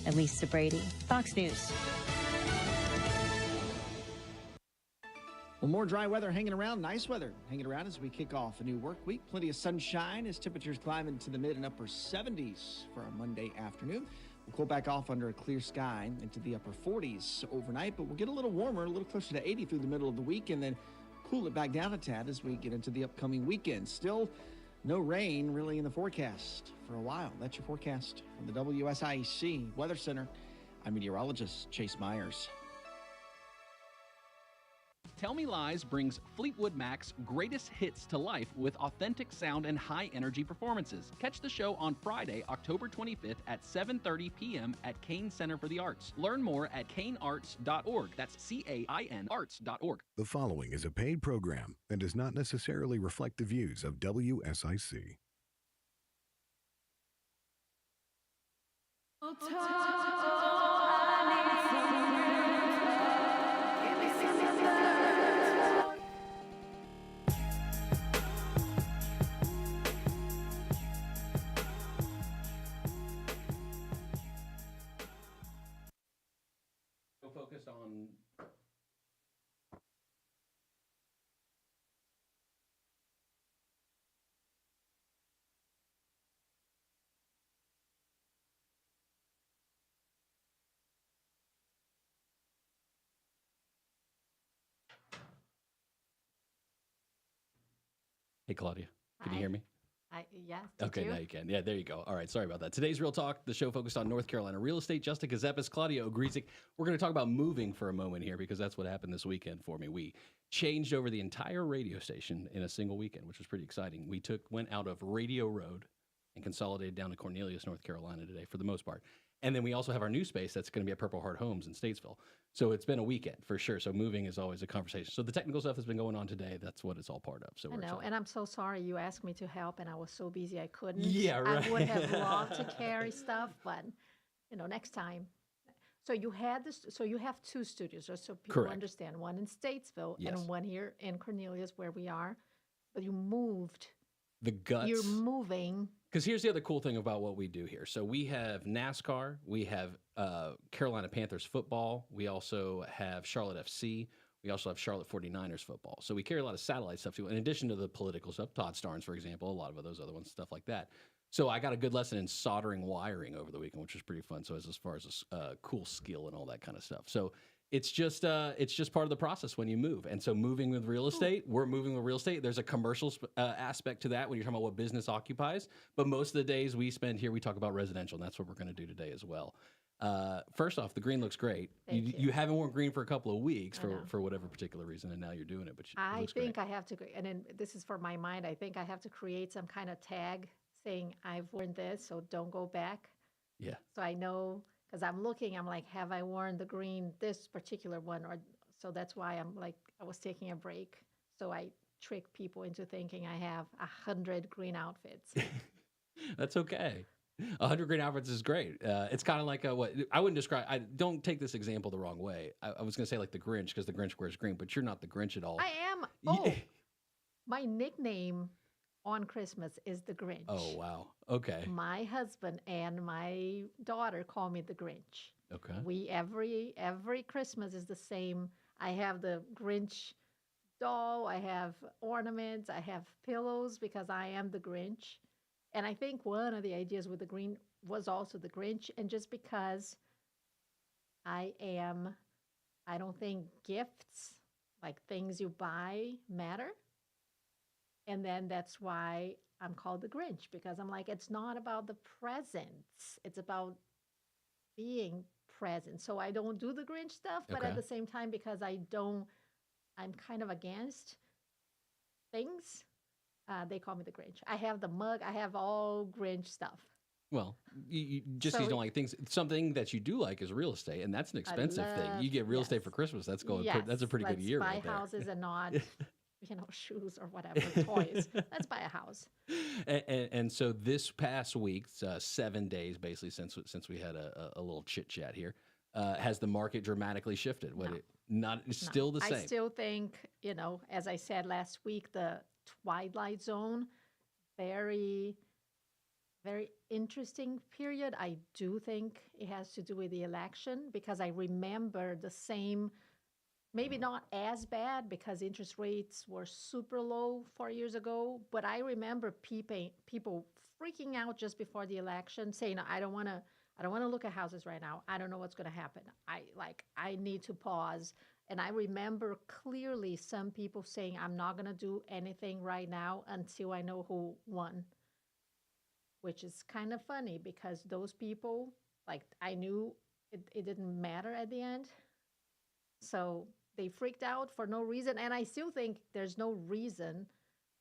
and Lisa Brady, Fox News. Well, more dry weather hanging around, nice weather hanging around as we kick off a new work week. Plenty of sunshine as temperatures climb into the mid and upper 70s for a Monday afternoon. We'll cool back off under a clear sky into the upper 40s overnight, but we'll get a little warmer, a little closer to 80 through the middle of the week, and then cool it back down a tad as we get into the upcoming weekend. Still no rain really in the forecast for a while. That's your forecast from the WSIC Weather Center. I'm meteorologist Chase Myers. Tell Me Lies brings Fleetwood Mac's greatest hits to life with authentic sound and high-energy performances. Catch the show on Friday, October 25th at 7:30 p.m. at Cain Center for the Arts. Learn more at cainarts.org. That's CAIN arts.org. The following is a paid program and does not necessarily reflect the views of WSIC. Focused on Hey, Claudia, can you hear me? Yes. Okay, now you can. Yeah, there you go. All right, sorry about that. Today's Real Talk, the show focused on North Carolina real estate. Justin Ckezepis, Claudia Ogrizek. We're going to talk about moving for a moment here because that's what happened this weekend for me. We changed over the entire radio station in a single weekend, which was pretty exciting. We went out of Radio Road and consolidated down to Cornelius, North Carolina today for the most part. And then we also have our new space that's going to be at Purple Heart Homes in Statesville. So it's been a weekend for sure. So moving is always a conversation. So the technical stuff has been going on today. That's what it's all part of. So I know, and I'm so sorry you asked me to help, and I was so busy I couldn't. Yeah, right. I would have loved to carry stuff, but next time. So you had this. So you have two studios, just so people Correct. understand. One in Statesville Yes. and one here in Cornelius, where we are. But you moved. The guts. You're moving. Because here's the other cool thing about what we do here. So we have NASCAR, we have Carolina Panthers football, we also have Charlotte FC, we also have Charlotte 49ers football. So we carry a lot of satellite stuff too, in addition to the political stuff, Todd Starnes, for example, a lot of those other ones, stuff like that. So I got a good lesson in soldering wiring over the weekend, which was pretty fun. So as far as a cool skill and all that kind of stuff. So it's just part of the process when you move. And so moving with real estate, we're moving with real estate. There's a commercial aspect to that when you're talking about what business occupies. But most of the days we spend here, we talk about residential, and that's what we're going to do today as well. First off, the green looks great. You haven't worn green for a couple of weeks for whatever particular reason, and now you're doing it. But I think I have to, and then this is for my mind, I think I have to create some kind of tag saying I've worn this, so don't go back. Yeah. So I know. Because I'm looking, I'm like, have I worn the green, this particular one? Or so that's why I'm like, I was taking a break. So I trick people into thinking I have 100 green outfits. That's okay. 100 green outfits is great. It's kind of like what I wouldn't describe. I don't take this example the wrong way. I was going to say like the Grinch because the Grinch wears green, but you're not the Grinch at all. I am. Oh, my nickname on Christmas is the Grinch. Oh, wow. Okay. My husband and my daughter call me the Grinch. Okay. We every Christmas is the same. I have the Grinch doll, I have ornaments, I have pillows because I am the Grinch. And I think one of the ideas with the green was also the Grinch. And just because I don't think gifts, like things you buy, matter. And then that's why I'm called the Grinch, because I'm like, it's not about the presents. It's about being present. So I don't do the Grinch stuff, but at the same time, because I'm kind of against things, they call me the Grinch. I have the mug. I have all Grinch stuff. Well, you don't like things. Something that you do like is real estate, and that's an expensive thing. You get real estate for Christmas. That's that's a pretty good year Let's right buy there. houses and not... shoes or whatever, toys. Let's buy a house. And so this past week, 7 days basically since we had a little chit chat here, has the market dramatically shifted? Still the same? I still think, as I said last week, the twilight zone, very, Very interesting period. I do think it has to do with the election because I remember the same, maybe not as bad because interest rates were super low 4 years ago, but I remember people freaking out just before the election saying, I don't want to look at houses right now. I don't know what's going to happen. I need to pause. And I remember clearly some people saying, I'm not going to do anything right now until I know who won, which is kind of funny because those people, like, I knew it didn't matter at the end. So they freaked out for no reason. And I still think there's no reason.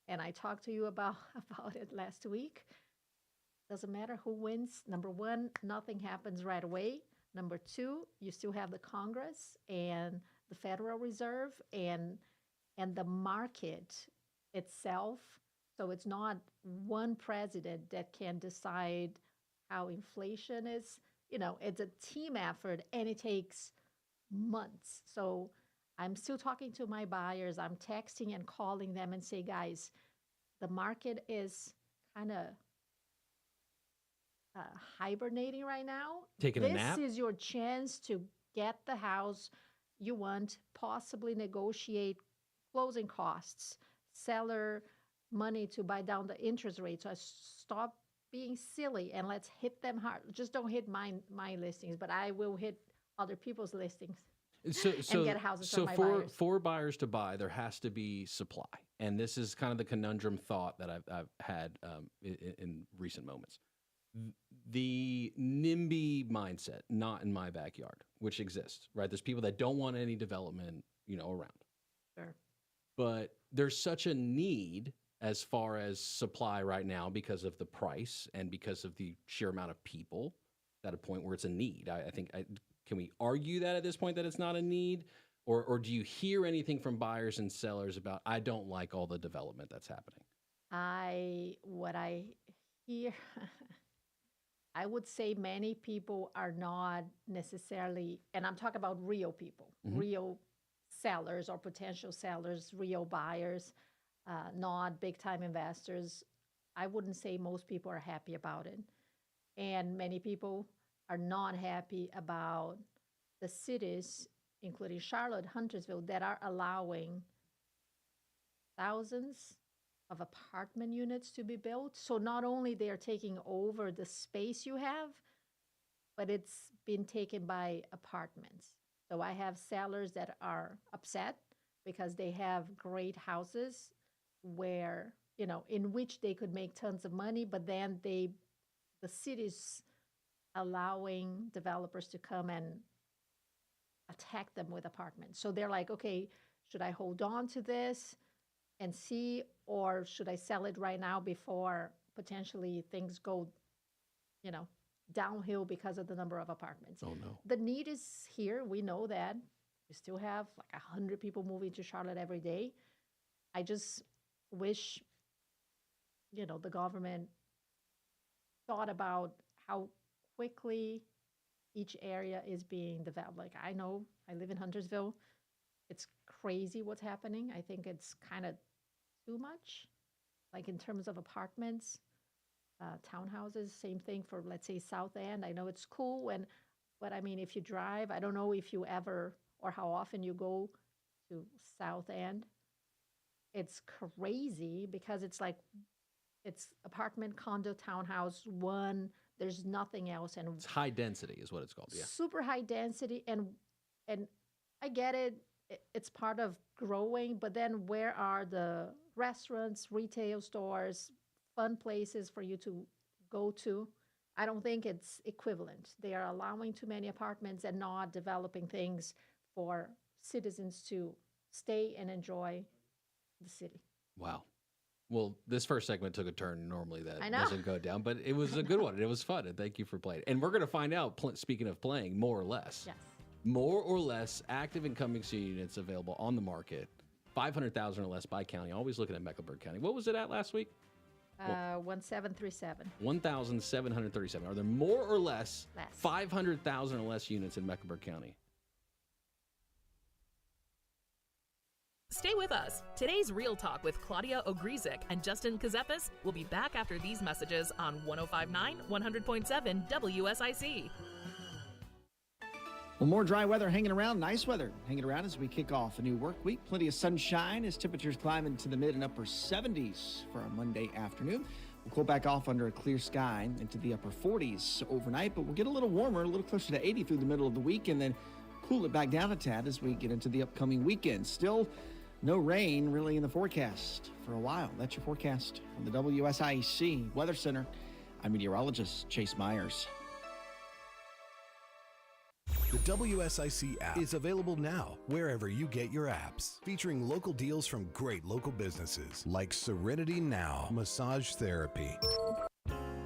And I talked to you about, about it last week. Doesn't matter who wins. Number one, nothing happens right away. Number two, you still have the Congress and the Federal Reserve and the market itself. So it's not one president that can decide how inflation is. It's a team effort and it takes months. So I'm still talking to my buyers. I'm texting and calling them and say, guys, the market is kind of uh, hibernating right now. Taking a nap? This is your chance to get the house you want, possibly negotiate closing costs, seller money to buy down the interest rate. So I stop being silly and let's hit them hard. Just don't hit my listings, but I will hit other people's listings and get houses from my buyers. For buyers to buy, there has to be supply, and this is kind of the conundrum thought that I've had in recent moments. The NIMBY mindset, not in my backyard, which exists, right? There's people that don't want any development, around. Sure. But there's such a need as far as supply right now because of the price and because of the sheer amount of people at a point where it's a need. I think, can we argue that at this point that it's not a need? Or do you hear anything from buyers and sellers about, I don't like all the development that's happening? What I hear, I would say many people are not necessarily, and I'm talking about real people, real sellers or potential sellers, real buyers, not big time investors. I wouldn't say most people are happy about it. And many people are not happy about the cities, including Charlotte, Huntersville, that are allowing thousands of apartment units to be built. So not only they are taking over the space you have, but it's been taken by apartments. So I have sellers that are upset because they have great houses where, in which they could make tons of money, but then the city's allowing developers to come and attack them with apartments. So they're like, okay, should I hold on to this and see, or should I sell it right now before potentially things go, downhill because of the number of apartments? Oh, no. The need is here. We know that. We still have like 100 people moving to Charlotte every day. I just wish, the government thought about how quickly each area is being developed. Like, I know I live in Huntersville. It's crazy what's happening. I think it's kind of too much, like in terms of apartments, townhouses, same thing for, let's say, South End. I know it's cool, but I mean, if you drive, I don't know if you ever or how often you go to South End. It's crazy because it's like, it's apartment, condo, townhouse, one, there's nothing else. And it's high density is what it's called. Yeah. Super high density. And I get it. It's part of growing, but then where are the restaurants, retail stores, fun places for you to go to? I don't think it's equivalent. They are allowing too many apartments and not developing things for citizens to stay and enjoy the city. Wow. Well, this first segment took a turn. Normally that doesn't go down, but it was a good one. It was fun, and thank you for playing. And we're going to find out, speaking of playing, more or less. Yes. More or less active incoming units available on the market, 500,000 or less by county. Always looking at Mecklenburg County. What was it at last week? 1737. 1,737. Are there more or less 500,000 or less units in Mecklenburg County? Stay with us. Today's Real Talk with Claudia Ogrizek and Justin Ckezepis will be back after these messages on 105.9, 100.7 WSIC. Well, more dry weather hanging around, nice weather hanging around as we kick off a new work week. Plenty of sunshine as temperatures climb into the mid and upper 70s for a Monday afternoon. We'll cool back off under a clear sky into the upper 40s overnight, but we'll get a little warmer, a little closer to 80 through the middle of the week, and then cool it back down a tad as we get into the upcoming weekend. Still no rain really in the forecast for a while. That's your forecast from the WSIC Weather Center. I'm meteorologist Chase Myers. The WSIC app is available now wherever you get your apps, featuring local deals from great local businesses like Serenity Now Massage Therapy.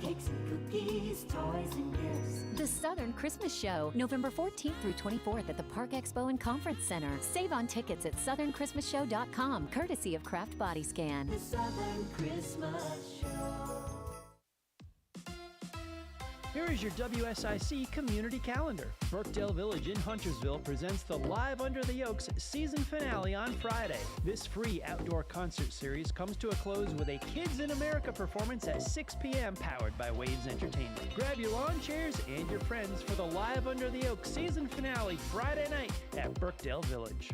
Cakes and cookies, toys and gifts. The Southern Christmas Show, November 14th through 24th at the Park Expo and Conference Center. Save on tickets at southernChristmasShow.com, courtesy of Kraft Body Scan. The Southern Christmas Show. Here is your WSIC community calendar. Brookdale Village in Huntersville presents the Live Under the Oaks season finale on Friday. This free outdoor concert series comes to a close with a Kids in America performance at 6 p.m. powered by Waves Entertainment. Grab your lawn chairs and your friends for the Live Under the Oaks season finale Friday night at Brookdale Village.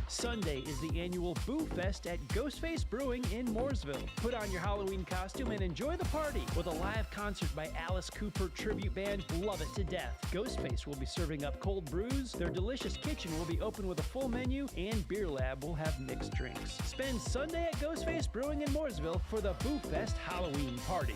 Sunday is the annual Boo Fest at Ghostface Brewing in Mooresville. Put on your Halloween costume and enjoy the party with a live concert by Alice Cooper tribute band Love It to Death. Ghostface will be serving up cold brews, their delicious kitchen will be open with a full menu, and Beer Lab will have mixed drinks. Spend Sunday at Ghostface Brewing in Mooresville for the Boo Fest Halloween party.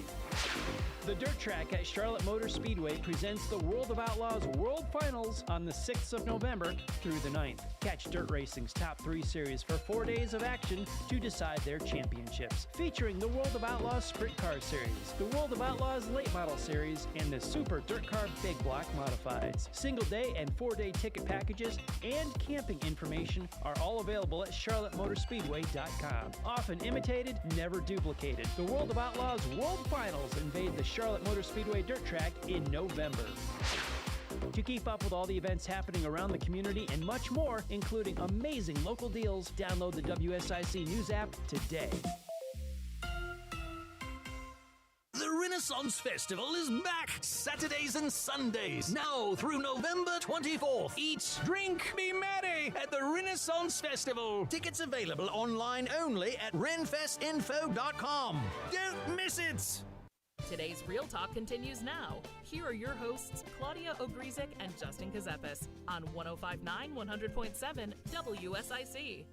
The Dirt Track at Charlotte Motor Speedway presents the World of Outlaws World Finals on the 6th of November through the 9th. Catch Dirt Racing's Top 3 Series for 4 days of action to decide their championships, featuring the World of Outlaws Sprint Car Series, the World of Outlaws Late Model Series, and the Super Dirt Car Big Block Modifieds. Single day and 4-day ticket packages and camping information are all available at charlottemotorspeedway.com. Often imitated, never duplicated. The World of Outlaws World Finals invade the Charlotte Motor Speedway Dirt Track in November. To keep up with all the events happening around the community and much more, including amazing local deals, download the WSIC News app today. The Renaissance Festival is back, Saturdays and Sundays, now through November 24th. Eat, drink, be merry at the Renaissance Festival. Tickets available online only at renfestinfo.com. Don't miss it! Today's Real Talk continues now. Here are your hosts, Claudia Ogrizek and Justin Ckezepis on 105.9, 100.7 WSIC.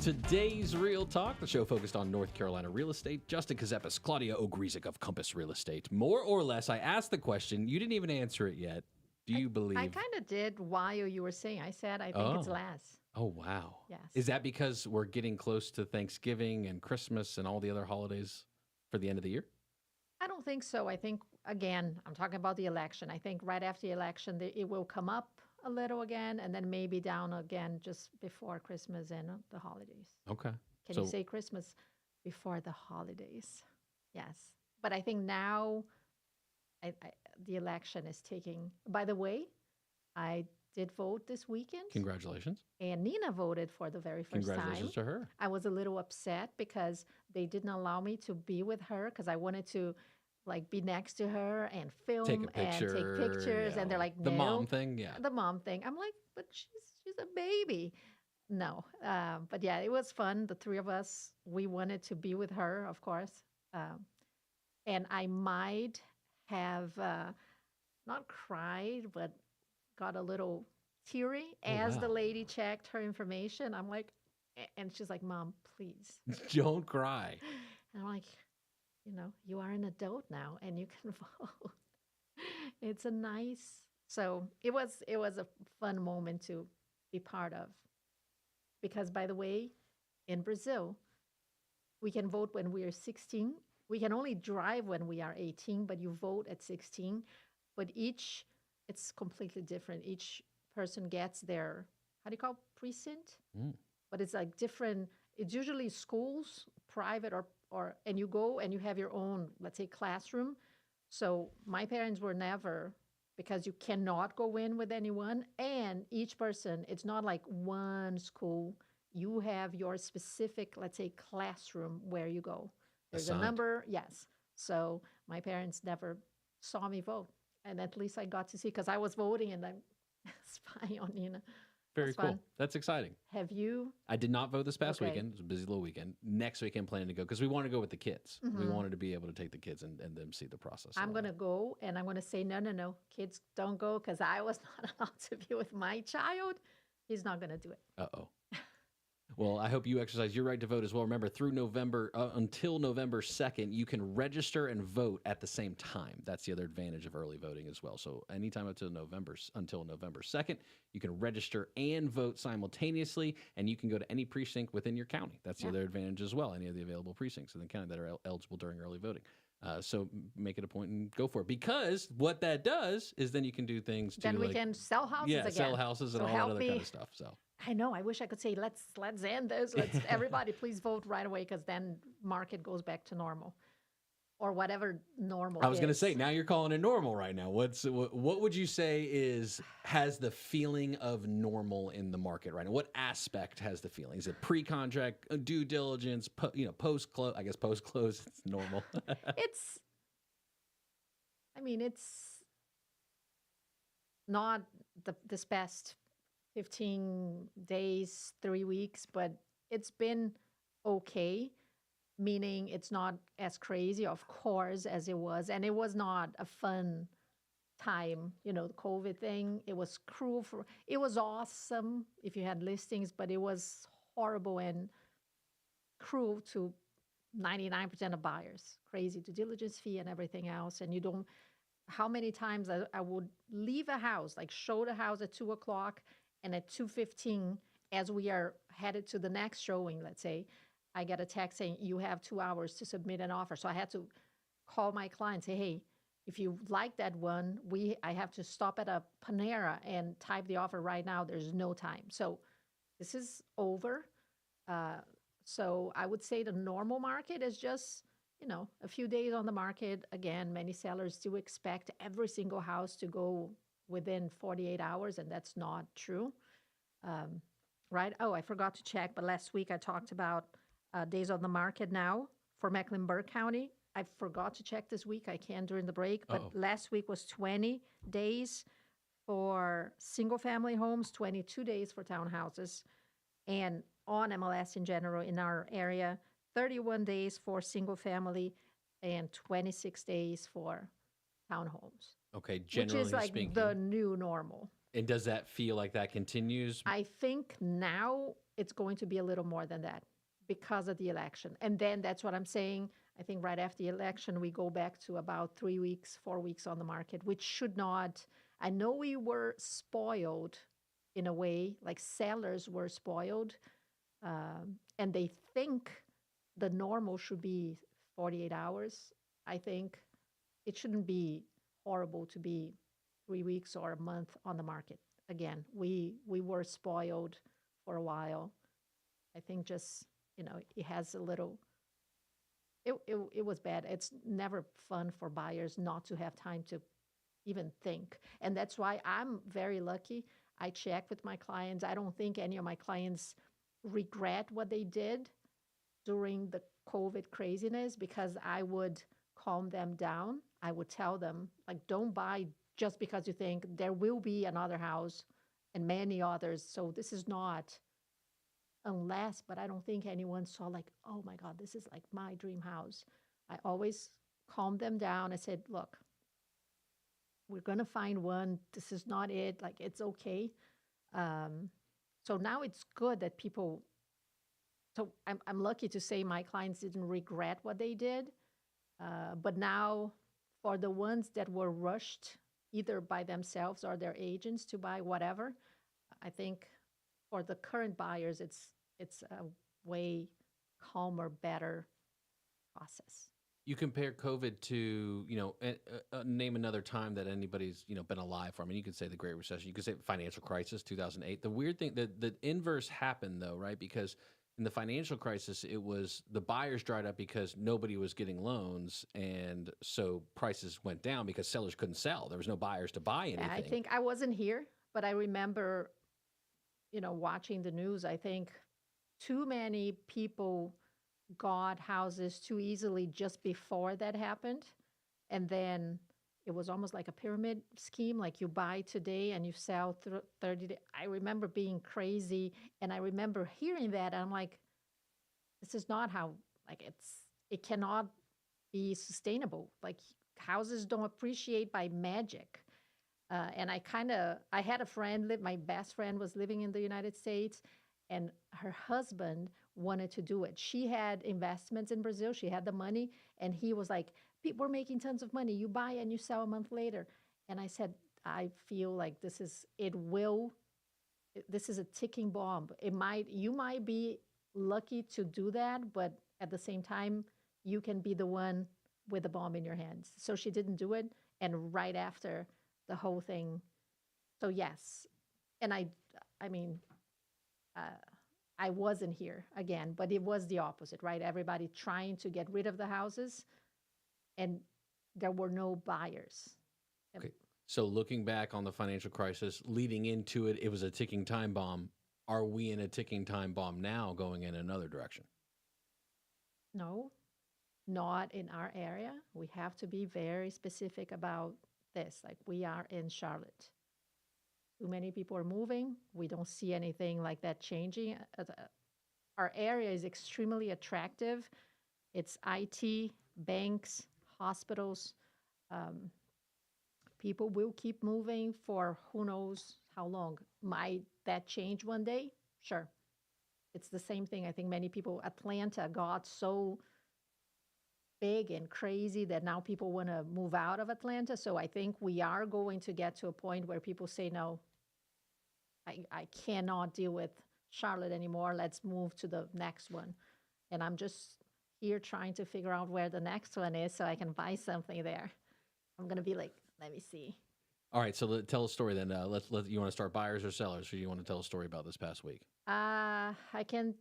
Today's Real Talk, the show focused on North Carolina real estate. Justin Ckezepis, Claudia Ogrizek of Compass Real Estate. More or less, I asked the question. You didn't even answer it yet. Do you believe? I kind of did while you were saying. I said I think it's less. Oh, wow. Yes. Is that because we're getting close to Thanksgiving and Christmas and all the other holidays for the end of the year? I don't think so. I think, again, I'm talking about the election. I think right after the election, it will come up a little again, and then maybe down again just before Christmas and the holidays. Okay. Can you say Christmas before the holidays? Yes. But I think now the election is taking, by the way, I did vote this weekend. Congratulations. And Nina voted for the very first time. Congratulations to her. I was a little upset because they didn't allow me to be with her because I wanted to be next to her and film Take a picture, and take pictures. yeah. And they're like, no. The mom thing, yeah. The mom thing. I'm like, but she's a baby. No. But yeah, it was fun. The three of us, we wanted to be with her, of course. And I might have not cried, but got a little teary as the lady checked her information. I'm like, and she's like, Mom, please. Don't cry. And I'm like, you are an adult now and you can vote. It's a nice, so it was a fun moment to be part of. Because by the way, in Brazil, we can vote when we are 16. We can only drive when we are 18, but you vote at 16. But it's completely different. Each person gets their, how do you call it, precinct? But it's like different. It's usually schools, private and you go and you have your own, let's say, classroom. So my parents were never because you cannot go in with anyone. And each person, it's not like one school. You have your specific, let's say, classroom where you go. There's Assigned. a number, yes. So my parents never saw me vote. And at least I got to see, because I was voting and I'm spying on Nina. Very That's cool. fun. That's exciting. Have you? I did not vote this past Okay. weekend. It was a busy little weekend. Next weekend, planning to go because we wanted to go with the kids. We Mhm. wanted to be able to take the kids and them see the process. and I'm all going to that. go and I'm going to say, no, kids don't go, because I was not allowed to be with my child. He's not going to do it. Uh-oh. Well, I hope you exercise your right to vote as well. Remember, through November, until November 2nd, you can register and vote at the same time. That's the other advantage of early voting as well. So anytime until November 2nd, you can register and vote simultaneously, and you can go to any precinct within your county. That's the Yeah. other advantage as well, any of the available precincts in the county that are eligible during early voting. So make it a point and go for it. Because what that does is then you can do things to Then we can sell houses again. sell houses and So all that help other me. kind of stuff. So. I know. I wish I could say, let's end this. Let's everybody please vote right away, because then market goes back to normal, or whatever normal. I was going to is. say, now you're calling it normal right now. What would you say has the feeling of normal in the market right now? What aspect has the feeling? Is it pre-contract, due diligence, post-close? I guess post-close it's normal. it's not this past 15 days, 3 weeks, but it's been okay, meaning it's not as crazy, of course, as it was. And it was not a fun time, the COVID thing. It was cruel it was awesome if you had listings, but it was horrible and cruel to 99% of buyers. Crazy due diligence fee and everything else. And how many times I would leave a house, like show the house at 2:00, and at 2:15, as we are headed to the next showing, let's say, I get a text saying, you have 2 hours to submit an offer. So I had to call my client, say, hey, if you like that one, I have to stop at a Panera and type the offer right now. There's no time. So this is over. So I would say the normal market is just, a few days on the market. Again, many sellers do expect every single house to go within 48 hours, and that's not true. Right? Oh, I forgot to check, but last week I talked about days on the market now for Mecklenburg County. I forgot to check this week. I can during the break, but last week was 20 days for single-family homes, 22 days for townhouses, and on MLS in general in our area, 31 days for single-family and 26 days for townhomes. Okay, generally which is like speaking. the new normal. And does that feel like that continues? I think now it's going to be a little more than that because of the election. And then that's what I'm saying. I think right after the election, we go back to about 3 weeks, 4 weeks on the market, which should not. I know we were spoiled in a way, like sellers were spoiled, and they think the normal should be 48 hours. I think it shouldn't be horrible to be 3 weeks or a month on the market. Again, we were spoiled for a while. I think just, it has a little, it was bad. It's never fun for buyers not to have time to even think. And that's why I'm very lucky. I check with my clients. I don't think any of my clients regret what they did during the COVID craziness, because I would calm them down. I would tell them, like, don't buy just because you think there will be another house and many others. So this is not, unless, but I don't think anyone saw like, oh my God, this is like my dream house. I always calmed them down. I said, look, we're going to find one. This is not it. Like, it's okay. So now it's good that people, so I'm lucky to say my clients didn't regret what they did. But now for the ones that were rushed either by themselves or their agents to buy whatever, I think for the current buyers, it's a way calmer, better process. You compare COVID to, name another time that anybody's, been alive for. I mean, you could say the Great Recession. You could say financial crisis, 2008. The weird thing, the inverse happened, though, right? Because In the financial crisis, it was the buyers dried up because nobody was getting loans, and so prices went down because sellers couldn't sell. There was no buyers to buy anything. I think I wasn't here, but I remember, watching the news. I think too many people got houses too easily just before that happened. And then it was almost like a pyramid scheme, like you buy today and you sell 30 days. I remember being crazy, and I remember hearing that. And I'm like, this is not how, like, it cannot be sustainable. Like, houses don't appreciate by magic. And I had a friend my best friend was living in the United States, and her husband wanted to do it. She had investments in Brazil. She had the money, and he was like, we're making tons of money. You buy and you sell a month later. And I said, I feel like this is a ticking bomb. You might be lucky to do that, but at the same time, you can be the one with the bomb in your hands. So she didn't do it. And right after, the whole thing. So yes. And I mean, I wasn't here again, but it was the opposite, right? Everybody trying to get rid of the houses, and there were no buyers. Okay. So looking back on the financial crisis, leading into it, it was a ticking time bomb. Are we in a ticking time bomb now going in another direction? No, not in our area. We have to be very specific about this. Like, we are in Charlotte. Too many people are moving. We don't see anything like that changing. Our area is extremely attractive. It's IT, banks, hospitals. People will keep moving for who knows how long. Might that change one day? Sure. It's the same thing. I think many people, Atlanta got so big and crazy that now people want to move out of Atlanta. So I think we are going to get to a point where people say, no, I cannot deal with Charlotte anymore. Let's move to the next one. And I'm just here trying to figure out where the next one is so I can buy something there. I'm going to be like, let me see. All right, so tell a story then. You want to start buyers or sellers, or you want to tell a story about this past week? I can,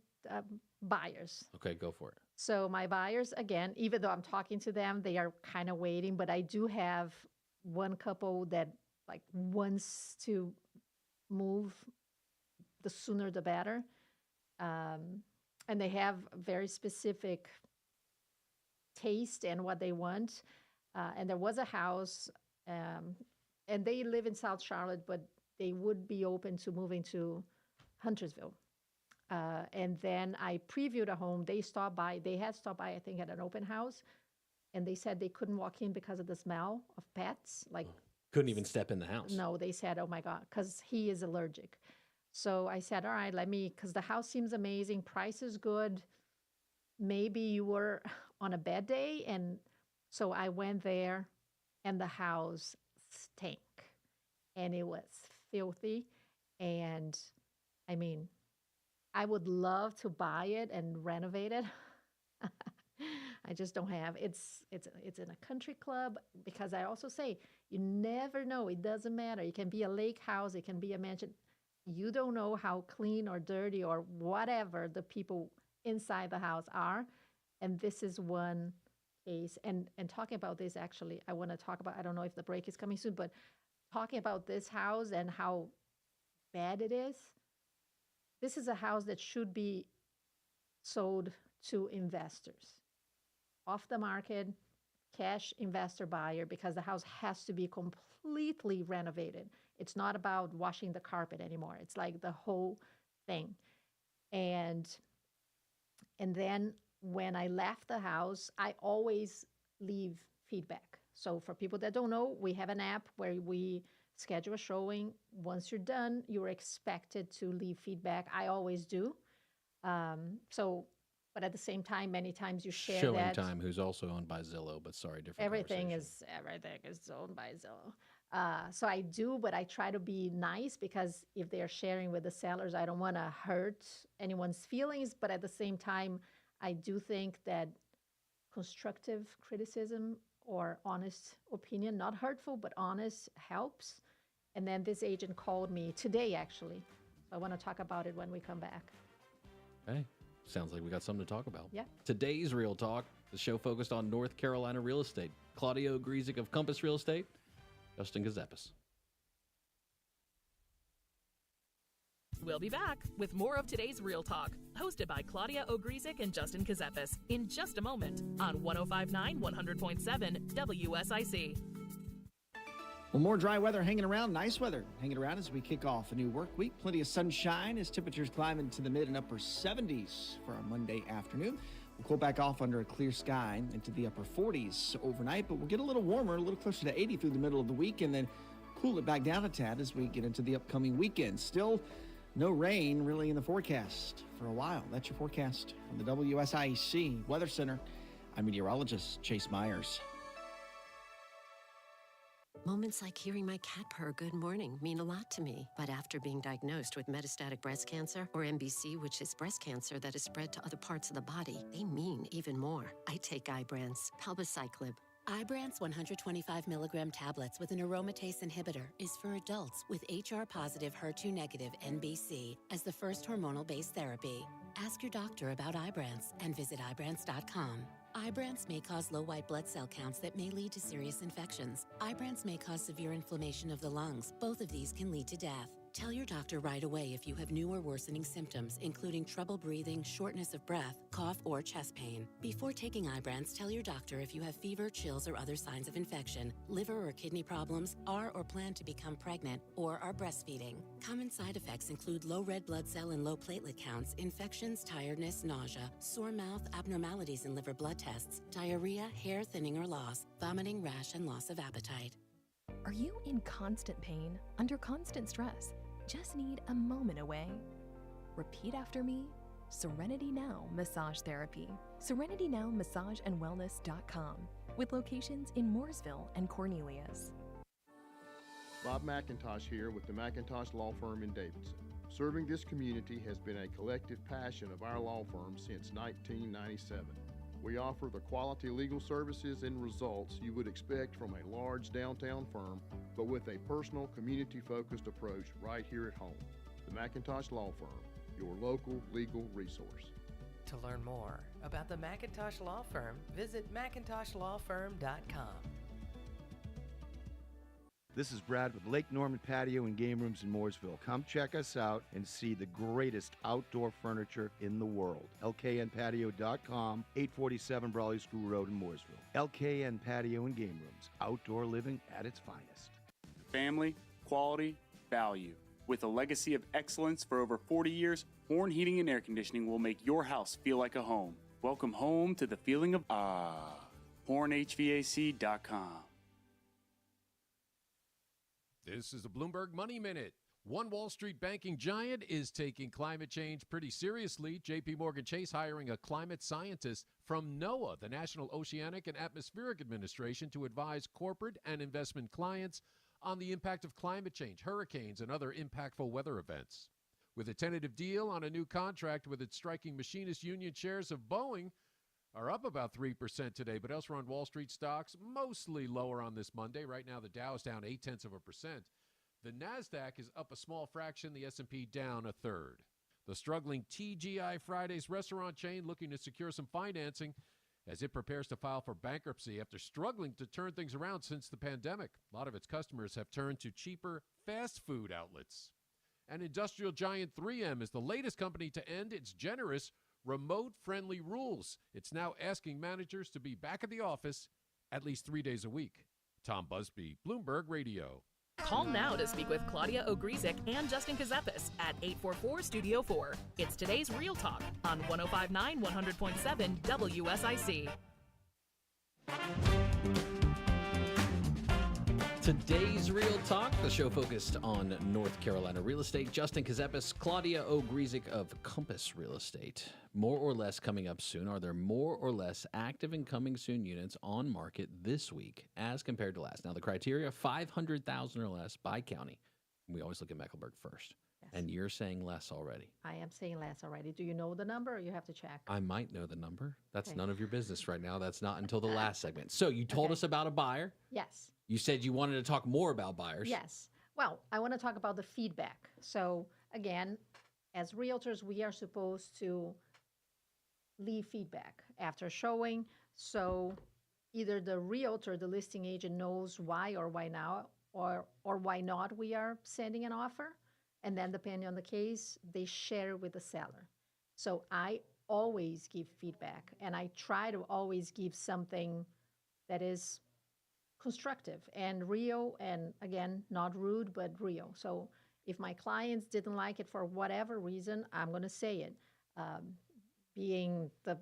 buyers. Okay, go for it. So my buyers, again, even though I'm talking to them, they are kind of waiting, but I do have one couple that like wants to move. The sooner the better. And they have very specific taste and what they want. And there was a house, and they live in South Charlotte, but they would be open to moving to Huntersville. And then I previewed a home. They had stopped by, I think, at an open house, and they said they couldn't walk in because of the smell of pets. Like, couldn't even step in the house. No, they said, oh my God, because he is allergic. So I said, all right, because the house seems amazing, price is good. Maybe you were on a bad day. And so I went there, and the house stank, and it was filthy. And I mean, I would love to buy it and renovate it. I just don't have. It's in a country club, because I also say you never know. It doesn't matter. It can be a lake house. It can be a mansion. You don't know how clean or dirty or whatever the people inside the house are. And this is one case. And talking about this, actually, I want to talk about, I don't know if the break is coming soon, but talking about this house and how bad it is. This is a house that should be sold to investors. Off the market, cash investor buyer, because the house has to be completely renovated. It's not about washing the carpet anymore. It's like the whole thing. And then when I left the house, I always leave feedback. So for people that don't know, we have an app where we schedule a showing. Once you're done, you're expected to leave feedback. I always do. But at the same time, many times you share Showing that. Time, who's also owned by Zillow, but sorry, different Everything conversation. is owned by Zillow. So I do, but I try to be nice, because if they're sharing with the sellers, I don't want to hurt anyone's feelings. But at the same time, I do think that constructive criticism or honest opinion, not hurtful, but honest, helps. And then this agent called me today, actually. So I want to talk about it when we come back. Okay. Sounds like we got something to talk about. Yeah. Today's Real Talk, the show focused on North Carolina real estate. Claudia Ogrizek of Compass Real Estate, Justin Ckezepis. We'll be back with more of today's Real Talk, hosted by Claudia Ogrizek and Justin Ckezepis, in just a moment on 105.9 100.7 WSIC. Well, more dry weather hanging around, nice weather hanging around as we kick off a new work week. Plenty of sunshine as temperatures climb into the mid and upper 70s for a Monday afternoon. We'll cool back off under a clear sky into the upper 40s overnight, but we'll get a little warmer, a little closer to 80 through the middle of the week, and then cool it back down a tad as we get into the upcoming weekend. Still no rain really in the forecast for a while. That's your forecast from the WSIC Weather Center. I'm meteorologist Chase Myers. Moments like hearing my cat purr good morning mean a lot to me. But after being diagnosed with metastatic breast cancer, or MBC, which is breast cancer that is spread to other parts of the body, they mean even more. I take Ibrance, palbociclib. Ibrance 125 milligram tablets with an aromatase inhibitor is for adults with HR-positive, HER2-negative MBC as the first hormonal-based therapy. Ask your doctor about Ibrance and visit Ibrance.com. Ibrance may cause low white blood cell counts that may lead to serious infections. Ibrance may cause severe inflammation of the lungs. Both of these can lead to death. Tell your doctor right away if you have new or worsening symptoms, including trouble breathing, shortness of breath, cough, or chest pain. Before taking Ibrance, tell your doctor if you have fever, chills, or other signs of infection, liver or kidney problems, are or plan to become pregnant, or are breastfeeding. Common side effects include low red blood cell and low platelet counts, infections, tiredness, nausea, sore mouth, abnormalities in liver blood tests, diarrhea, hair thinning or loss, vomiting, rash, and loss of appetite. Are you in constant pain, under constant stress? Just need a moment away? Repeat after me. Serenity Now Massage Therapy. SerenityNowMassageAndWellness.com, with locations in Mooresville and Cornelius. Bob McIntosh here with the McIntosh Law Firm in Davidson. Serving this community has been a collective passion of our law firm since 1997. We offer the quality legal services and results you would expect from a large downtown firm, but with a personal, community-focused approach right here at home. The McIntosh Law Firm, your local legal resource. To learn more about the McIntosh Law Firm, visit McIntoshLawFirm.com. This is Brad with Lake Norman Patio and Game Rooms in Mooresville. Come check us out and see the greatest outdoor furniture in the world. LKNPatio.com, 847 Brawley School Road in Mooresville. LKN Patio and Game Rooms, outdoor living at its finest. Family, quality, value. With a legacy of excellence for over 40 years, Horn Heating and Air Conditioning will make your house feel like a home. Welcome home to the feeling of HornHVAC.com. This is the Bloomberg Money Minute. One Wall Street banking giant is taking climate change pretty seriously. JP Morgan Chase hiring a climate scientist from NOAA, the National Oceanic and Atmospheric Administration, to advise corporate and investment clients on the impact of climate change, hurricanes, and other impactful weather events. With a tentative deal on a new contract with its striking machinist union, shares of Boeing are up about 3% today, but elsewhere on Wall Street, stocks mostly lower on this Monday. Right now, the Dow is down 0.8%. The Nasdaq is up a small fraction, the S&P down a third. The struggling TGI Fridays restaurant chain looking to secure some financing as it prepares to file for bankruptcy after struggling to turn things around since the pandemic. A lot of its customers have turned to cheaper fast food outlets. And industrial giant 3M is the latest company to end its generous remote-friendly rules. It's now asking managers to be back at the office at least 3 days a week. Tom Busby, Bloomberg Radio. Call now to speak with Claudia Ogrizek and Justin Ckezepis at 844-STUDIO-4. It's today's Real Talk on 105.9 100.7 WSIC. Today's Real Talk, the show focused on North Carolina real estate. Justin Ckezepis, Claudia Ogrizek of Compass Real Estate. More or less coming up soon. Are there more or less active and coming soon units on market this week as compared to last? Now, the criteria, 500,000 or less by county. We always look at Mecklenburg first. Yes. And you're saying less already. I am saying less already. Do you know the number or you have to check? I might know the number. That's none of your business right now. That's not until the last segment. So you told us about a buyer. Yes. You said you wanted to talk more about buyers. Yes. Well, I want to talk about the feedback. So again, as realtors, we are supposed to leave feedback after showing. So either the realtor, the listing agent knows why or why now or why not we are sending an offer. And then depending on the case, they share with the seller. So I always give feedback and I try to always give something that is constructive and real and again not rude but real. So if my clients didn't like it for whatever reason, I'm going to say it. Um, being the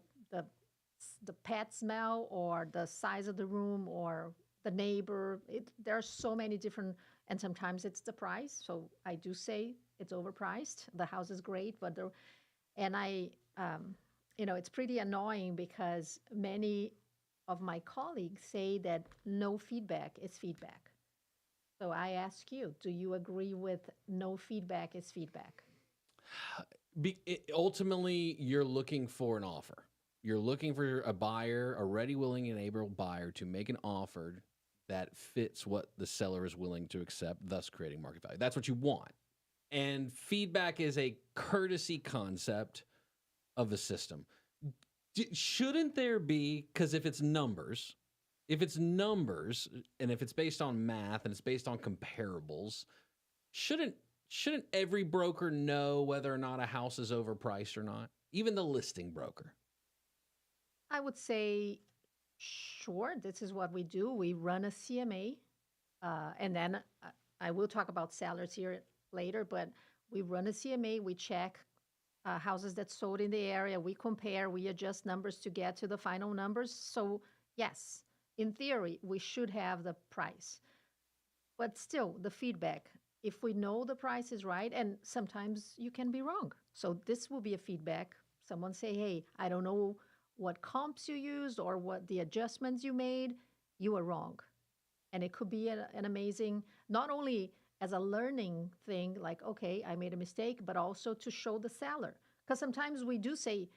the pet smell or the size of the room or the neighbor, there are so many different, and sometimes it's the price. So I do say it's overpriced. The house is great, but the and I it's pretty annoying because many of my colleagues say that no feedback is feedback. So I ask you, do you agree with no feedback is feedback? Ultimately, you're looking for an offer. You're looking for a buyer, a ready, willing, and able buyer to make an offer that fits what the seller is willing to accept, thus creating market value. That's what you want. And feedback is a courtesy concept of the system. Shouldn't there be, because if it's numbers and if it's based on math and it's based on comparables, shouldn't every broker know whether or not a house is overpriced or not? Even the listing broker. I would say, sure, this is what we do. We run a CMA, and then I will talk about sellers here later, but we run a CMA, we check houses that sold in the area, we compare, we adjust numbers to get to the final numbers. So yes, in theory, we should have the price. But still, the feedback, if we know the price is right, and sometimes you can be wrong. So this will be a feedback. Someone say, hey, I don't know what comps you used or what the adjustments you made. You were wrong. And it could be an amazing, not only as a learning thing, like, okay, I made a mistake, but also to show the seller. Because sometimes we do say,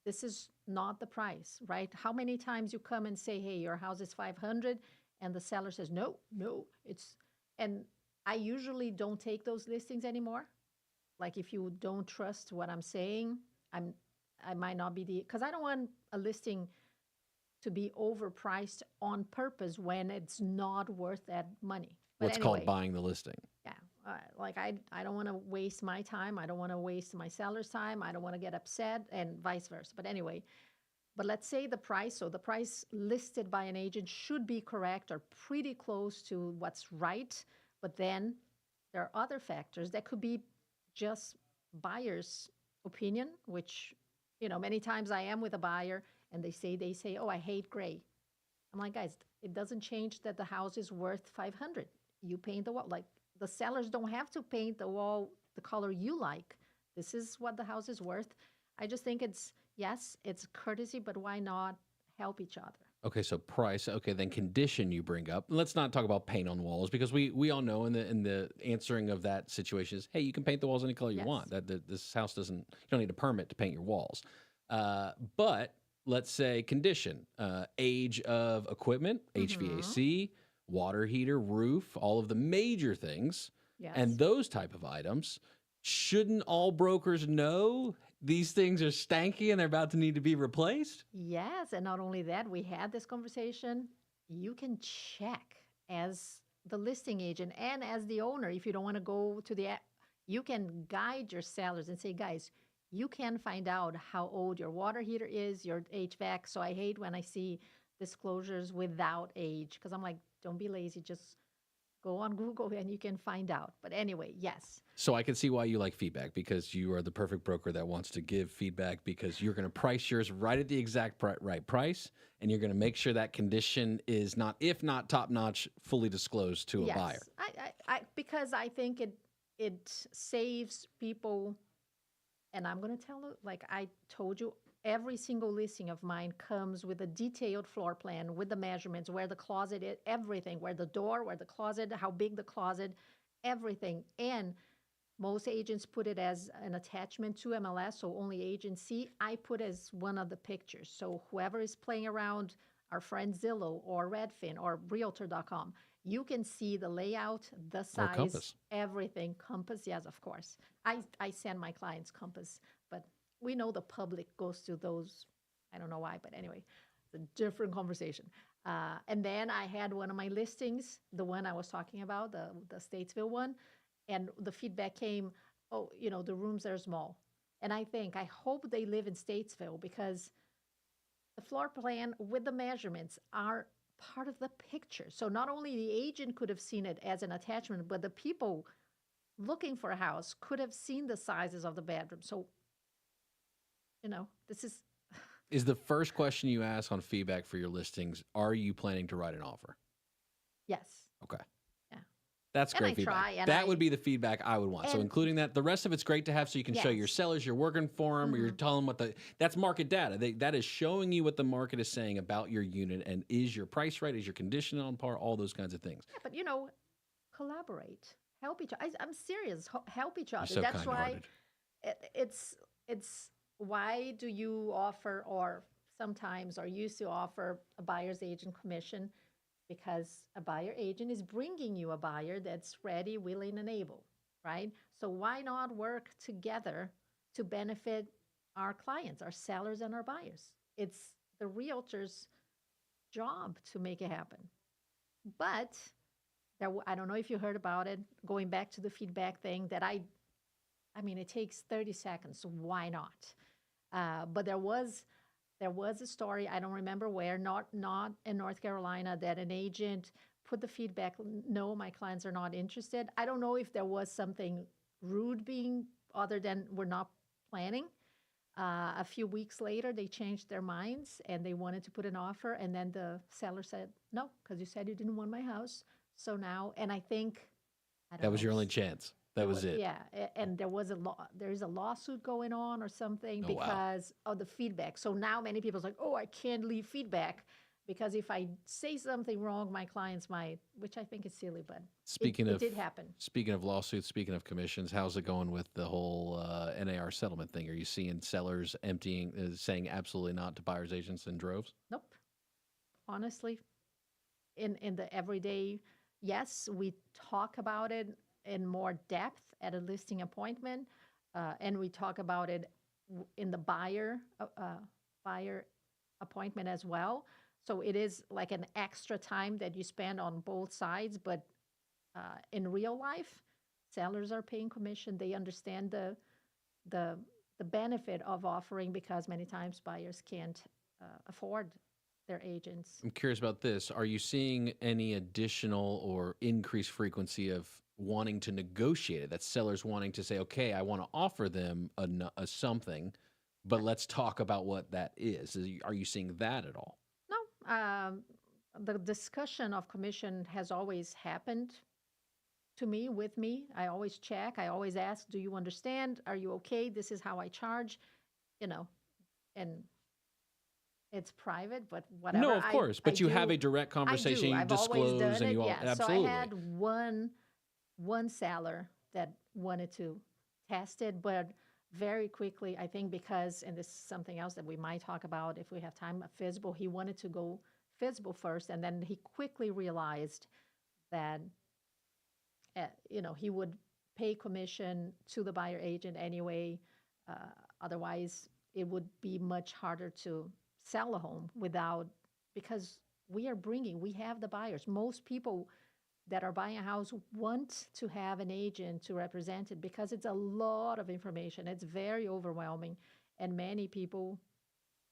this is not the price, right? How many times you come and say, hey, your house is 500, and the seller says, no, it's, and I usually don't take those listings anymore. Like if you don't trust what I'm saying, I might not be because I don't want a listing to be overpriced on purpose when it's not worth that money. But What's anyway, called buying the listing. yeah, like I don't want to waste my time. I don't want to waste my seller's time. I don't want to get upset and vice versa. But anyway, but let's say the price, so the price listed by an agent should be correct or pretty close to what's right. But then there are other factors that could be just buyer's opinion, which, many times I am with a buyer and they say, oh, I hate gray. I'm like, guys, it doesn't change that the house is worth 500. You paint the wall. Like the sellers don't have to paint the wall the color you like. This is what the house is worth. I just think yes, it's courtesy, but why not help each other? Okay, so price. Okay, then condition you bring up. Let's not talk about paint on walls because we all know in the answering of that situation is, hey, you can paint the walls any color you want. This house doesn't. You don't need a permit to paint your walls. But let's say condition, age of equipment, HVAC, water heater, roof, all of the major things, and those type of items. Shouldn't all brokers know these things are stanky and they're about to need to be replaced? Yes, and not only that, we had this conversation. You can check as the listing agent and as the owner, if you don't want to go to the app, you can guide your sellers and say, guys, you can find out how old your water heater is, your HVAC. So I hate when I see disclosures without age because I'm like, don't be lazy, just go on Google and you can find out. But anyway, yes. So I can see why you like feedback because you are the perfect broker that wants to give feedback because you're going to price yours right at the exact right price and you're going to make sure that condition is not, if not top notch, fully disclosed to a buyer. Because I think it saves people. And I'm going to tell you, like I told you, every single listing of mine comes with a detailed floor plan with the measurements, where the closet is, everything, where the door, where the closet, how big the closet, everything. And most agents put it as an attachment to MLS, so only agents see. I put as one of the pictures. So whoever is playing around, our friend Zillow or Redfin or Realtor.com, you can see the layout, the size, Compass. everything. Compass, yes, of course. I send my clients Compass, but we know the public goes to those I don't know why, but anyway, it's a different conversation. And then I had one of my listings, the one I was talking about, the Statesville one, and the feedback came, oh, the rooms are small. And I hope they live in Statesville because the floor plan with the measurements are part of the picture. So not only the agent could have seen it as an attachment, but the people looking for a house could have seen the sizes of the bedroom. So, this is. Is the first question you ask on feedback for your listings, are you planning to write an offer? Yes. Okay. Yeah. That's great feedback. That would be the feedback I would want. So including that, the rest of it's great to have so you can show your sellers you're working for them, or you're telling them that's market data. That is showing you what the market is saying about your unit, and is your price right, is your condition on par, all those kinds of things. Yeah, but collaborate, help each other. I'm serious, help each other. You're so That's why kind-hearted. it's why do you offer, or sometimes or used to offer, a buyer's agent commission? Because a buyer agent is bringing you a buyer that's ready, willing, and able, right? So why not work together to benefit our clients, our sellers, and our buyers? It's the realtor's job to make it happen. But I don't know if you heard about it, going back to the feedback thing, that I mean, it takes 30 seconds, so why not? But there was a story, I don't remember where, not in North Carolina, that an agent put the feedback, no, my clients are not interested. I don't know if there was something rude being, other than we're not planning. A few weeks later, they changed their minds and they wanted to put an offer. And then the seller said, no, because you said you didn't want my house. So now, and I think, that was your only chance. That was it. Yeah, and there is a lawsuit going on or something because of the feedback. So now many people's like, oh, I can't leave feedback because if I say something wrong, my clients might, which I think is silly, but it did happen. Speaking of lawsuits, speaking of commissions, how's it going with the whole NAR settlement thing? Are you seeing sellers saying absolutely not to buyers agents in droves? Nope. Honestly, in the everyday, yes, we talk about it in more depth at a listing appointment, and we talk about it in the buyer appointment as well. So it is like an extra time that you spend on both sides, but in real life, sellers are paying commission. They understand the benefit of offering because many times buyers can't afford their agents. I'm curious about this. Are you seeing any additional or increased frequency of wanting to negotiate it? That's sellers wanting to say, okay, I want to offer them a something, but let's talk about what that is. Are you seeing that at all? No. The discussion of commission has always happened to me, with me. I always check. I always ask, do you understand? Are you okay? This is how I charge, and it's private, but whatever. No, of course. But you have a direct conversation. You disclose, and you all absolutely. So I had one seller that wanted to test it, but very quickly, I think because, and this is something else that we might talk about if we have time, feasible. He wanted to go feasible first, and then he quickly realized that he would pay commission to the buyer agent anyway. Otherwise, it would be much harder to sell a home because we have the buyers. Most people that are buying a house want to have an agent to represent it because it's a lot of information. It's very overwhelming, and many people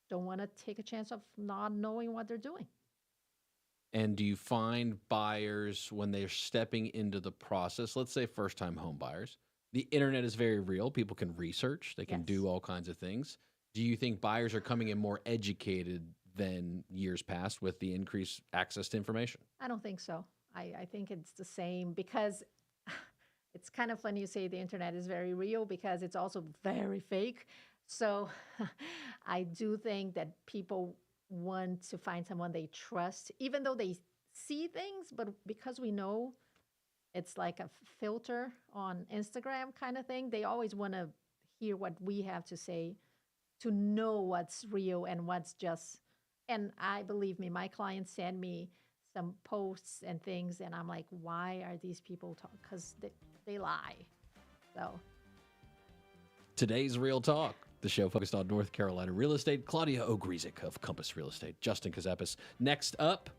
don't want to take a chance of not knowing what they're doing. And do you find buyers, when they're stepping into the process, let's say first-time home buyers, the internet is very real. People can research. They can do all kinds of things. Do you think buyers are coming in more educated than years past with the increased access to information? I don't think so. I think it's the same because it's kind of funny you say the internet is very real because it's also very fake. So I do think that people want to find someone they trust, even though they see things, but because we know it's like a filter on Instagram kind of thing, they always want to hear what we have to say to know what's real and what's just. And believe me, my clients send me some posts and things, and I'm like, why are these people talking? Because they lie. So today's Real Talk. the show focused on North Carolina real estate. Claudia Ogrizek of Compass Real Estate. Justin Ckezepis. Next up,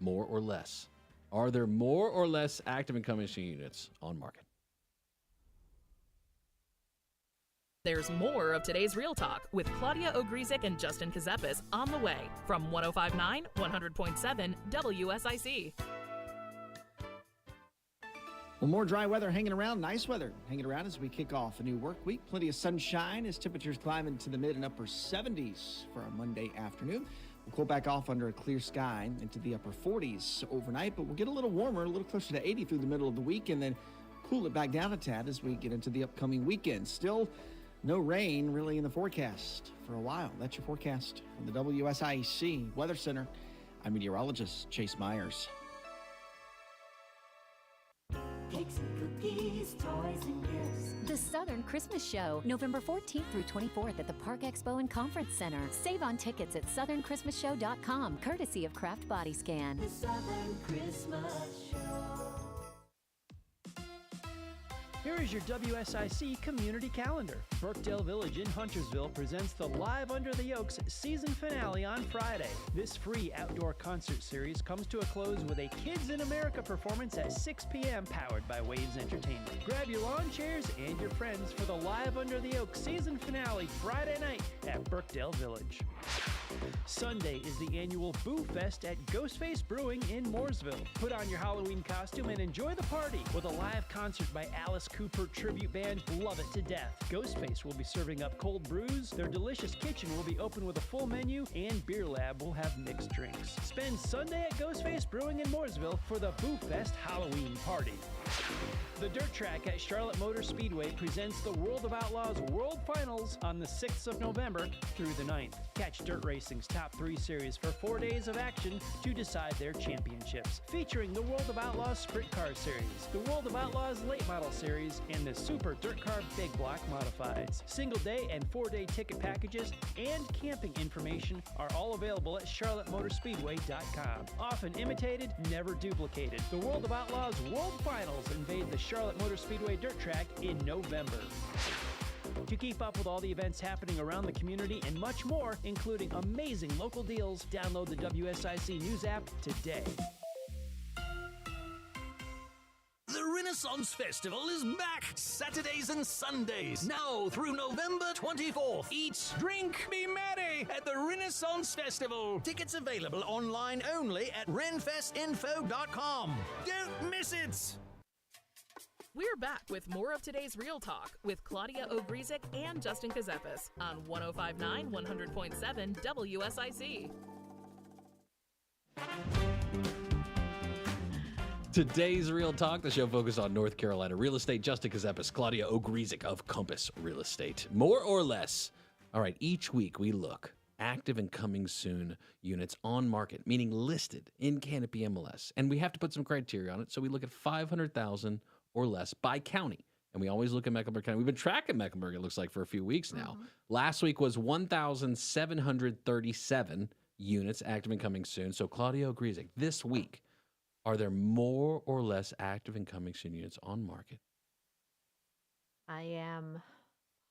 more or less. Are there more or less active and coming soon units on market? There's more of today's Real Talk with Claudia Ogrizek and Justin Ckezepis on the way from 105.9, 100.7 WSIC. Well, more dry weather hanging around, nice weather hanging around as we kick off a new work week. Plenty of sunshine as temperatures climb into the mid and upper 70s for a Monday afternoon. We'll cool back off under a clear sky into the upper 40s overnight, but we'll get a little warmer, a little closer to 80 through the middle of the week, and then cool it back down a tad as we get into the upcoming weekend. Still no rain really in the forecast for a while. That's your forecast from the WSIC Weather Center. I'm meteorologist Chase Myers. Cakes and cookies, toys and gifts. The Southern Christmas Show, November 14th through 24th at the Park Expo and Conference Center. Save on tickets at southernChristmasShow.com, courtesy of Kraft Body Scan. The Southern Christmas Show. Here is your WSIC community calendar. Brookdale Village in Huntersville presents the Live Under the Oaks season finale on Friday. This free outdoor concert series comes to a close with a Kids in America performance at 6 p.m. powered by Waves Entertainment. Grab your lawn chairs and your friends for the Live Under the Oaks season finale Friday night at Brookdale Village. Sunday is the annual Boo Fest at Ghostface Brewing in Mooresville. Put on your Halloween costume and enjoy the party with a live concert by Alice Cooper tribute band Love It to Death. Ghostface will be serving up cold brews, their delicious kitchen will be open with a full menu, and Beer Lab will have mixed drinks. Spend Sunday at Ghostface Brewing in Mooresville for the Boo Fest Halloween party. The Dirt Track at Charlotte Motor Speedway presents the World of Outlaws World Finals on the 6th of November through the 9th. Catch Dirt Racing's top 3 series for 4 days of action to decide their championships, featuring the World of Outlaws Sprint Car Series, the World of Outlaws Late Model Series, and the Super Dirt Car Big Block Modifieds. Single day and 4-day ticket packages and camping information are all available at charlottemotorspeedway.com. Often imitated, never duplicated. The World of Outlaws World Finals invade the Charlotte Motor Speedway Dirt Track in November. To keep up with all the events happening around the community and much more, including amazing local deals, download the WSIC News app today. The Renaissance Festival is back Saturdays and Sundays, now through November 24th. Eat, drink, be merry at the Renaissance Festival. Tickets available online only at renfestinfo.com. Don't miss it! We're back with more of today's Real Talk with Claudia Ogrizek and Justin Ckezepis on 105.9, 100.7 WSIC. Today's Real Talk, the show focused on North Carolina real estate. Justin Ckezepis, Claudia Ogrizek of Compass Real Estate. More or less. All right, each week we look active and coming soon units on market, meaning listed in Canopy MLS. And we have to put some criteria on it, so we look at 500,000 or less by county. And we always look at Mecklenburg County. We've been tracking Mecklenburg, it looks like, for a few weeks now. Last week was 1,737 units active and coming soon. So Claudia Ogrizek, this week, are there more or less active and coming soon units on market? I am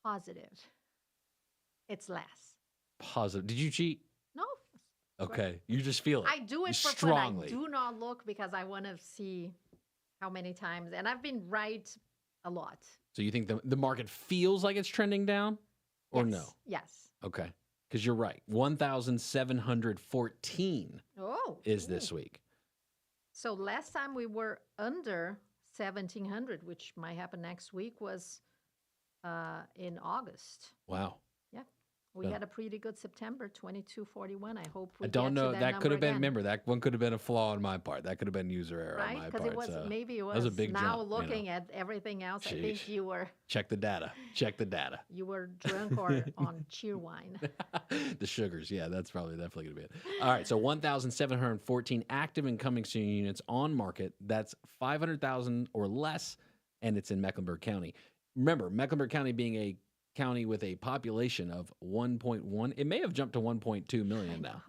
positive it's less. Positive. Did you cheat? No. Okay. You just feel it. I do it for strongly. fun. I do not look because I want to see how many times. And I've been right a lot. So you think the market feels like it's trending down or Yes. no? Yes. Okay. Because you're right. 1,714 is this week. So last time we were under 1,700, which might happen next week, was in August. Wow. Yeah. We Yeah. had a pretty good September, 2241. I hope we I don't get to know. That could have been, again. remember, that one could have been a flaw on my part. That could have been user error on Right? my Because part. it was, so maybe it that was a big now jump, looking at everything else. I think Sheesh. you were Check the data. Check the data. you were drunk or on cheer wine. The sugars. Yeah, that's probably definitely going to be it. All right. So 1,714 active and coming soon units on market. That's 500,000 or less, and it's in Mecklenburg County. Remember, Mecklenburg County being a county with a population of 1.1, it may have jumped to 1.2 million now.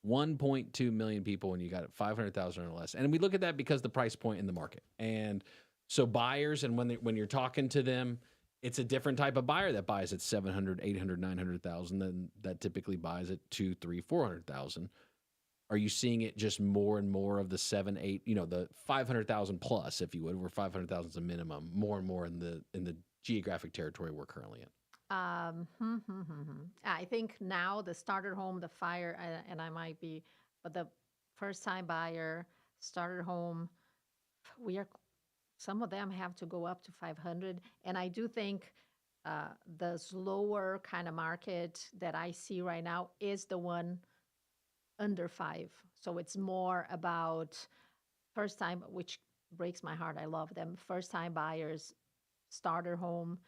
1.2 million people when you got 500,000 or less. And we look at that because the price point in the market. And so buyers, and when you're talking to them, It's a different type of buyer that buys at 700, 800, 900,000 than that typically buys at 2, 3, 400,000. Are you seeing it just more and more of the 7, 8, the 500,000 plus, if you would, where 500,000 is a minimum, more and more in the geographic territory we're currently in? I think now the starter home, the fire, and I might be, but the first time buyer, starter home, some of them have to go up to 500. And I do think the slower kind of market that I see right now is the one under 5. So it's more about first time, which breaks my heart. I love them. First time buyers, starter home.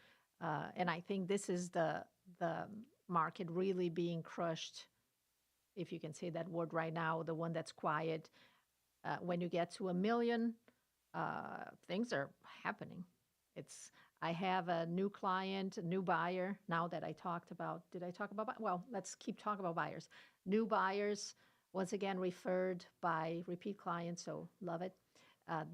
And I think this is the market really being crushed, if you can say that word right now, the one that's quiet. When you get to $1 million, things are happening. I have a new client, a new buyer. Now that did I talk about? Well, let's keep talking about buyers. New buyers, once again, referred by repeat clients, so love it.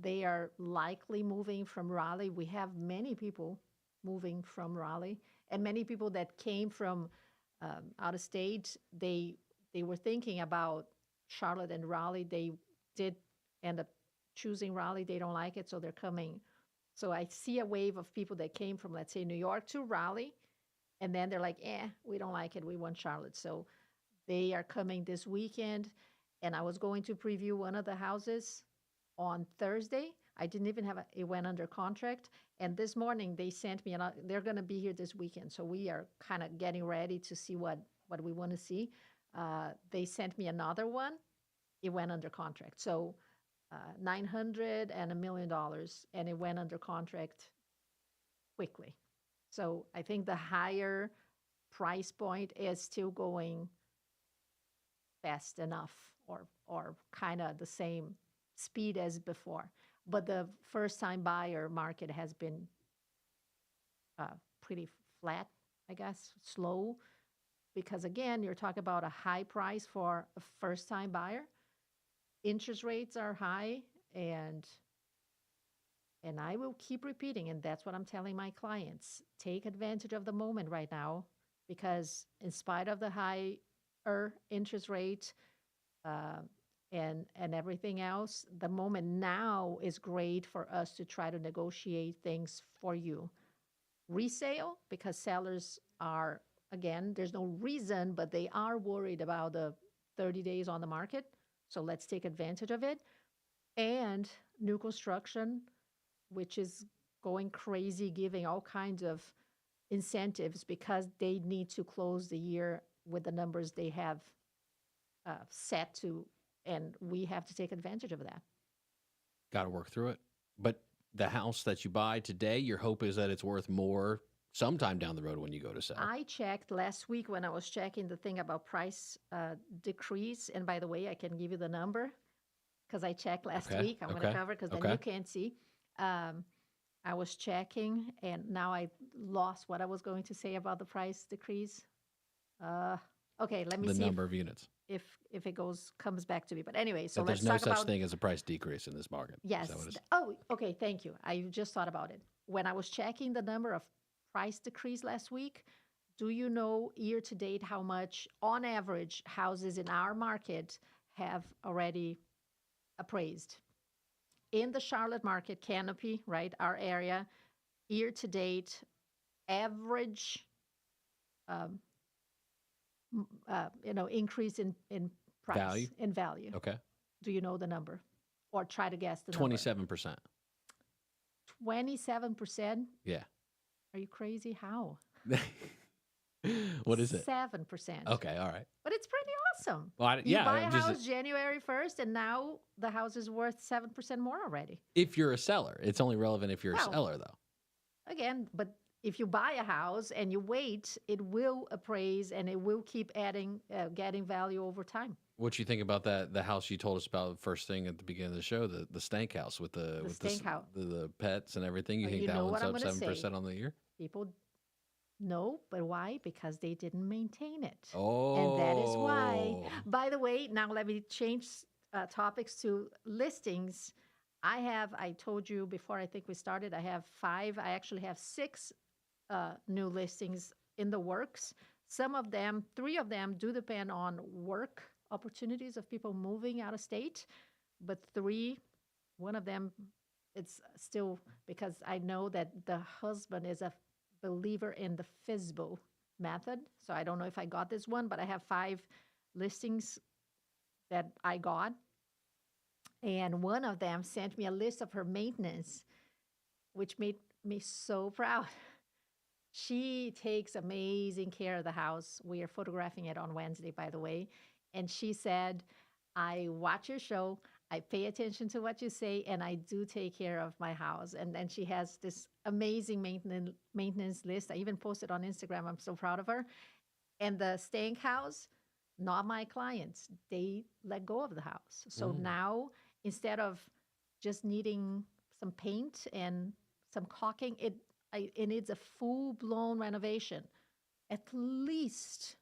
They are likely moving from Raleigh. We have many people moving from Raleigh, and many people that came from out of state. They were thinking about Charlotte and Raleigh. They did end up choosing Raleigh. They don't like it, so they're coming. So I see a wave of people that came from, let's say, New York to Raleigh, and then they're like, we don't like it. We want Charlotte. So they are coming this weekend, and I was going to preview one of the houses on Thursday. I didn't even it went under contract. And this morning they sent me, they're going to be here this weekend. So we are kind of getting ready to see what we want to see. They sent me another one. It went under contract. So $900 and $1 million, and it went under contract quickly. So I think the higher price point is still going fast enough, or kind of the same speed as before. But the first-time buyer market has been pretty flat, I guess, slow, because again, you're talking about a high price for a first-time buyer. Interest rates are high, and I will keep repeating, and that's what I'm telling my clients. Take advantage of the moment right now, because in spite of the higher interest rate and everything else, the moment now is great for us to try to negotiate things for you. Resale, because sellers are, again, there's no reason, but they are worried about the 30 days on the market. So let's take advantage of it. And new construction, which is going crazy, giving all kinds of incentives because they need to close the year with the numbers they have set to, and we have to take advantage of that. Got to work through it. But the house that you buy today, your hope is that it's worth more sometime down the road when you go to sell. I checked last week when I was checking the thing about price decrease. And by the way, I can give you the number because I checked last week. I'm going to cover it because then you can't see. I was checking, and now I lost what I was going to say about the price decrease. Okay, let me see. The number of units. If it comes back to me. But anyway, so let's talk about... There's no such thing as a price decrease in this market. Yes. Oh, okay, thank you. I just thought about it. When I was checking the number of price decrease last week, do you know year to date how much, on average, houses in our market have already appraised? In the Charlotte market, Canopy, right, our area, year to date, average increase in price. Value? In value. Okay. Do you know the number? Or try to guess the number. 27%. 27%? Yeah. Are you crazy? How? What is it? 7%. Okay, all right. But it's pretty awesome. Well, you buy a house January 1st, and now the house is worth 7% more already. If you're a seller. It's only relevant if you're a seller, though. Again, but if you buy a house and you wait, it will appraise and it will keep adding, getting value over time. What you think about that? The house you told us about first thing at the beginning of the show, the stank house with the pets and everything. You think that one's up 7% on the year? People no, but why? Because they didn't maintain it. Oh, and that is why. By the way, now let me change topics to listings. I told you before, I think we started, I have 5. I actually have 6 new listings in the works. Some of them, 3 of them, do depend on work opportunities of people moving out of state, but 3, one of them, it's still because I know that the husband is a believer in the FISBO method. So I don't know if I got this one, but I have 5 listings that I got. And one of them sent me a list of her maintenance, which made me so proud. She takes amazing care of the house. We are photographing it on Wednesday, by the way. And she said, I watch your show, I pay attention to what you say, and I do take care of my house. And then she has this amazing maintenance list. I even posted on Instagram. I'm so proud of her. And the Stank house, not my clients. They let go of the house. So now, instead of just needing some paint and some caulking, it needs a full-blown renovation. At least,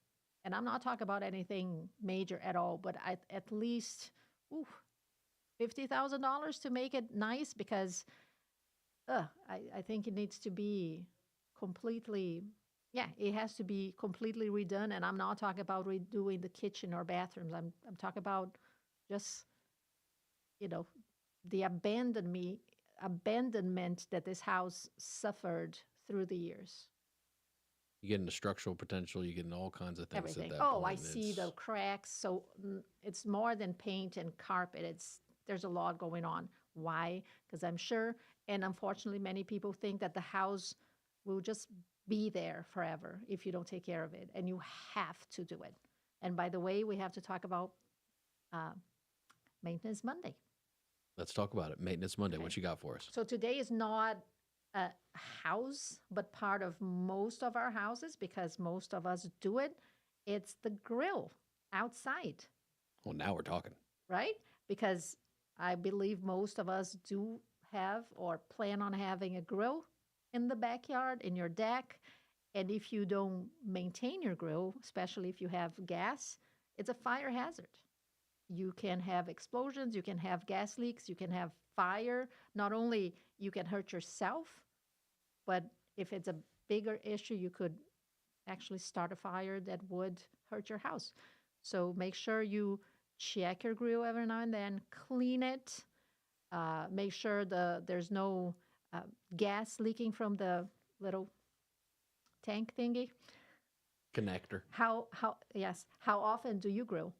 and I'm not talking about anything major at all, but at least $50,000 to make it nice, because I think it needs to be completely, it has to be completely redone. And I'm not talking about redoing the kitchen or bathrooms. I'm talking about just, the abandonment that this house suffered through the years. You get into structural potential, you get into all kinds of things Everything. at that point. I see the cracks. So it's more than paint and carpet. There's a lot going on. Why? Because I'm sure, and unfortunately, many people think that the house will just be there forever if you don't take care of it, and you have to do it. And by the way, we have to talk about Maintenance Monday. Let's talk about it. Maintenance Monday. Okay. What you got for us? So today is not a house, but part of most of our houses, because most of us do it. It's the grill outside. Well, now we're talking. Right? Because I believe most of us do have or plan on having a grill in the backyard, in your deck. And if you don't maintain your grill, especially if you have gas, it's a fire hazard. You can have explosions, you can have gas leaks, you can have fire. Not only you can hurt yourself, but if it's a bigger issue, you could actually start a fire that would hurt your house. So make sure you check your grill every now and then, clean it, make sure there's no gas leaking from the little tank thingy. Connector. How often do you grill?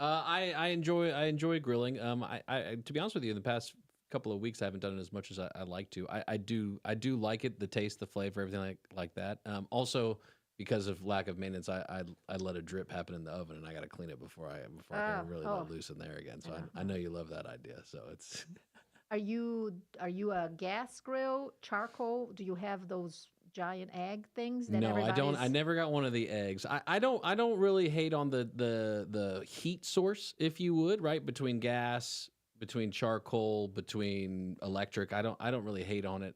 I enjoy grilling. I to be honest with you, in the past couple of weeks, I haven't done it as much as I like to. I do like it, the taste, the flavor, everything like that. Also, because of lack of maintenance, I let a drip happen in the oven, and I got to clean it before I can really let it loose in there again. So I know you love that idea. So it's. Are you a gas grill, charcoal? Do you have those giant egg things? That no, I don't. I never got one of the eggs. I don't really hate on the heat source, if you would, right? Between gas, between charcoal, between electric. I don't really hate on it.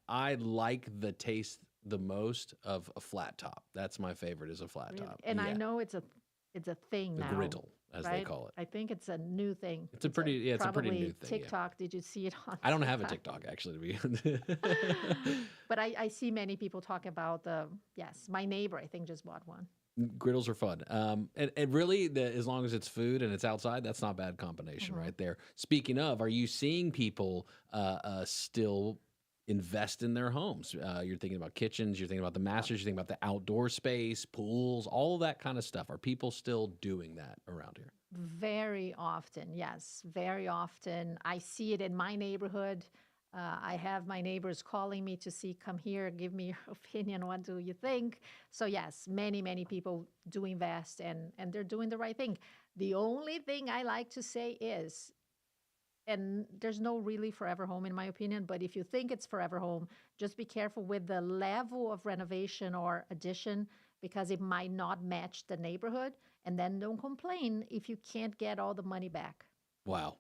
I like the taste the most of a flat top. That's my favorite, is a flat top. And I know it's a thing now. The griddle, as they call it. I think it's a new thing. It's a pretty new thing. TikTok. Yeah. Did you see it on? I don't have a TikTok, actually, to be honest. But I see many people talk about my neighbor, I think, just bought one. Griddles are fun. And really, as long as it's food and it's outside, that's not a bad combination right there. Speaking of, are you seeing people still invest in their homes? You're thinking about kitchens, you're thinking about the masters, you're thinking about the outdoor space, pools, all of that kind of stuff. Are people still doing that around here? Very often, yes. Very often. I see it in my neighborhood. I have my neighbors calling me to come here, give me your opinion. What do you think? So yes, many, many people do invest, and they're doing the right thing. The only thing I like to say is, and there's no really forever home in my opinion, but if you think it's forever home, just be careful with the level of renovation or addition, because it might not match the neighborhood, and then don't complain if you can't get all the money back. Wow.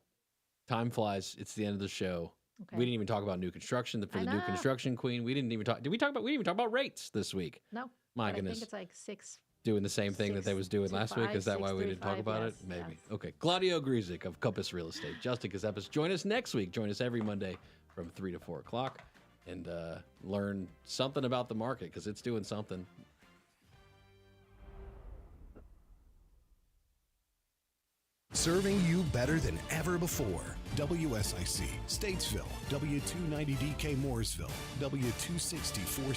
Time flies. It's the end of the show. Okay. We didn't even talk about new construction for the new construction queen. We didn't even talk. We didn't even talk about rates this week. No. My goodness. I think it's like 6. Doing the same thing that they was doing last week. Is that why we didn't talk about it? Maybe. Yes. Okay. Claudia Ogrizek of Czeepis Real Estate. Justin Ckezepis. Join us next week. Join us every Monday from 3 to 4 o'clock. and learn something about the market because it's doing something. Serving you better than ever before. WSIC, Statesville, W290DK Mooresville, W264